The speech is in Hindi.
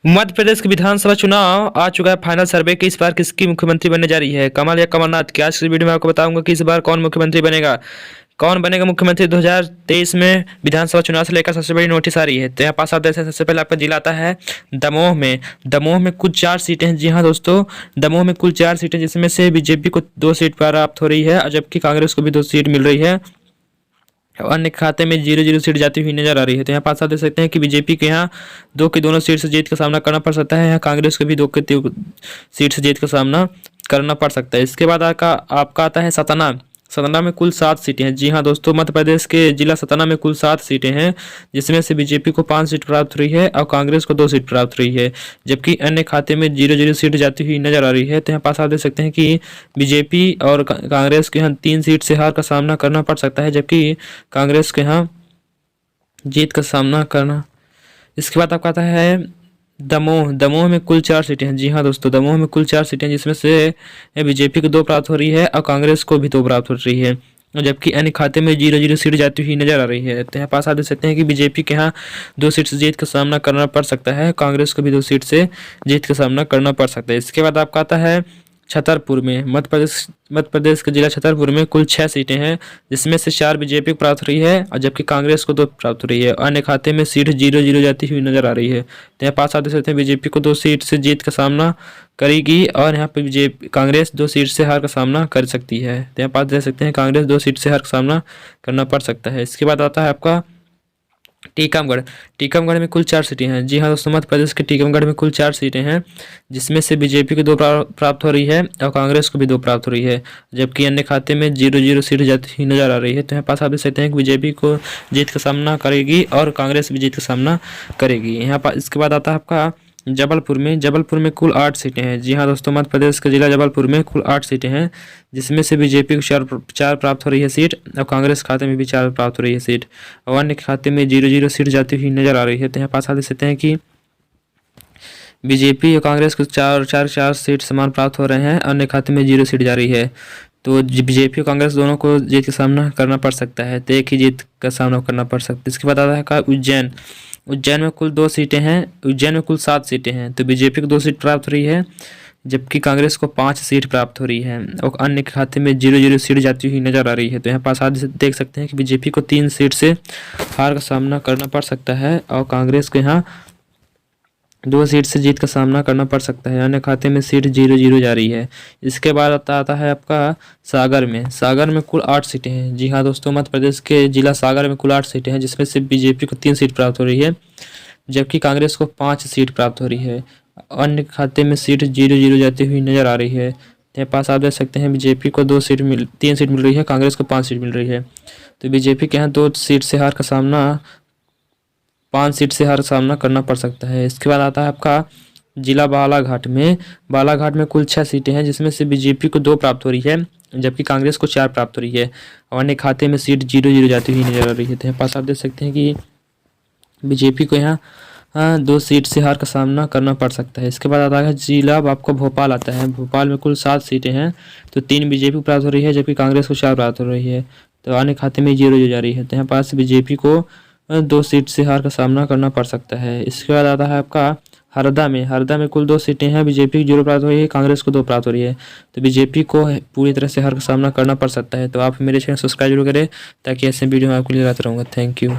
मध्य प्रदेश के विधानसभा चुनाव आ चुका है फाइनल सर्वे कि इस बार किसकी मुख्यमंत्री बनने जा रही है, कमल या कमलनाथ। की आज की वीडियो में आपको बताऊंगा कि इस बार कौन मुख्यमंत्री बनेगा, कौन बनेगा मुख्यमंत्री। 2023 में विधानसभा चुनाव से लेकर सबसे बड़ी नोटिस आ रही है। तो यहाँ पास आप देख सकते हैं, सबसे पहले आपका जिला आता है दमोह में कुल 4 सीटें हैं। जी हाँ दोस्तों, दमोह में कुल 4 सीटें, जिसमें से बीजेपी को 2 सीट प्राप्त हो रही है, जबकि कांग्रेस को भी 2 सीट मिल रही है। अन्य खाते में 0-0 सीट जाती हुई नजर आ रही है। तो यहाँ पास आप देख सकते हैं कि बीजेपी के यहाँ 2 की दोनों सीट से जीत का सामना करना पड़ सकता है, यहाँ कांग्रेस को भी 2 की सीट से जीत का सामना करना पड़ सकता है। इसके बाद आपका आता है सतना। सतना में कुल 7 सीटें हैं। जी हाँ दोस्तों, मध्य प्रदेश के जिला सतना में कुल 7 सीटें हैं, जिसमें से बीजेपी को 5 सीट प्राप्त हुई है और कांग्रेस को 2 सीट प्राप्त हुई है, जबकि अन्य खाते में 0-0 सीट जाती हुई नजर आ रही है। तो यहाँ पास आप देख सकते हैं कि बीजेपी और कांग्रेस के यहाँ 3 सीट से हार का सामना करना पड़ सकता है, जबकि कांग्रेस के यहाँ जीत का सामना करना। इसके बाद आपका आता है दमोह में कुल 4 सीटें हैं। जी हाँ दोस्तों, दमोह में कुल 4 सीटें, जिसमें से बीजेपी को 2 प्राप्त हो रही है और कांग्रेस को भी 2 प्राप्त हो रही है, जबकि अन्य खाते में 0-0 सीट जाती हुई नजर आ रही है। तो यहाँ पास आप देख सकते हैं कि बीजेपी के यहाँ 2 सीट से जीत का सामना करना पड़ सकता है, कांग्रेस को भी 2 सीट से जीत का सामना करना पड़ सकता है। इसके बाद आपका आता है छतरपुर में। मध्य प्रदेश के जिला छतरपुर में कुल 6 सीटें हैं, जिसमें से 4 बीजेपी को प्राप्त हो रही है और जबकि कांग्रेस को 2 प्राप्त हो रही है। अन्य खाते में सीट 0-0 जाती हुई नजर आ रही है। तो यहाँ पास आप देख सकते हैं बीजेपी को 2 सीट से जीत का सामना करेगी और यहाँ पे बीजेपी कांग्रेस 2 सीट से हार का सामना कर सकती है। तो यहाँ पास देख सकते हैं कांग्रेस 2 सीट से हार का सामना करना पड़ सकता है। इसके बाद आता है आपका टीकमगढ़ में कुल 4 सीटें हैं। जी हाँ दोस्तों, मध्य प्रदेश के टीकमगढ़ में कुल 4 सीटें हैं, जिसमें से बीजेपी को 2 प्राप्त हो रही है और कांग्रेस को भी 2 प्राप्त हो रही है, जबकि अन्य खाते में 0-0 सीट जाती हुई नजर आ रही है। तो यहाँ पास आप देख सकते हैं कि बीजेपी को जीत का सामना करेगी और कांग्रेस भी जीत का सामना करेगी। यहाँ पर इसके बाद आता है आपका जबलपुर में कुल 8 सीटें हैं। जी हाँ दोस्तों, मध्य प्रदेश के जिला जबलपुर में कुल 8 सीटें हैं, जिसमें से बीजेपी को 4 प्राप्त हो रही है सीट और कांग्रेस खाते में भी 4 प्राप्त हो रही है सीट और अन्य खाते में 0-0 सीट जाती हुई नजर आ रही है। तो यहाँ पास आप देख सकते हैं कि बीजेपी और कांग्रेस को 4 सीट समान प्राप्त हो रहे हैं, अन्य खाते में 0 सीट जा रही है। तो बीजेपी और कांग्रेस दोनों को जीत का सामना करना पड़ सकता है, तो एक ही जीत का सामना करना पड़ सकता है। इसके बाद आता है उज्जैन में कुल 2 सीटें हैं। उज्जैन में कुल 7 सीटें हैं, तो बीजेपी को 2 सीट प्राप्त हो रही है, जबकि कांग्रेस को 5 सीट प्राप्त हो रही है और अन्य के खाते में 0-0 सीट जाती हुई नजर आ रही है। तो यहाँ पास आप देख सकते हैं कि बीजेपी को 3 सीट से हार का सामना करना पड़ सकता है और कांग्रेस के यहाँ 2 सीट से जीत का सामना करना पड़ सकता है, अन्य खाते में सीट 0-0 जा रही है। इसके बाद आता है आपका सागर में कुल 8 सीटें हैं। जी हाँ दोस्तों, मध्य प्रदेश के जिला सागर में कुल 8 सीटें हैं, जिसमें से बीजेपी को 3 सीट प्राप्त हो रही है, जबकि कांग्रेस को 5 सीट प्राप्त हो रही है। अन्य खाते में सीट 0-0 जाती हुई नजर आ रही है। यहाँ पास आप देख सकते हैं बीजेपी को 3 सीट मिल रही है, कांग्रेस को 5 सीट मिल रही है। तो बीजेपी के यहाँ 2 सीट से हार का सामना 5 सीट से हार का सामना करना पड़ सकता है। इसके बाद आता है आपका जिला बालाघाट में कुल 6 सीटें हैं, जिसमें से बीजेपी को 2 प्राप्त हो रही है, जबकि कांग्रेस को 4 प्राप्त हो रही है और अन्य खाते में सीट 0-0 जाती हुई नजर आ रही है। तो यहाँ पास आप देख सकते हैं कि बीजेपी को यहाँ 2 सीट से हार का सामना करना पड़ सकता है। इसके बाद आता है जिला आपको भोपाल आता है। भोपाल में कुल 7 सीटें हैं, तो 3 बीजेपी प्राप्त हो रही है, जबकि कांग्रेस को 4 प्राप्त हो रही है, तो अन्य खाते में 0 जा रही है। तो यहाँ पास बीजेपी को 2 सीट से हार का सामना करना पड़ सकता है। इसके बाद आता है आपका हरदा में कुल 2 सीटें हैं, बीजेपी को 0 प्राप्त हो रही है, कांग्रेस को 2 प्राप्त हो रही है, तो बीजेपी को पूरी तरह से हार का सामना करना पड़ सकता है। तो आप मेरे चैनल सब्सक्राइब जरूर करें, ताकि ऐसे वीडियो मैं आपको लिए लाता रहूँगा। Thank you.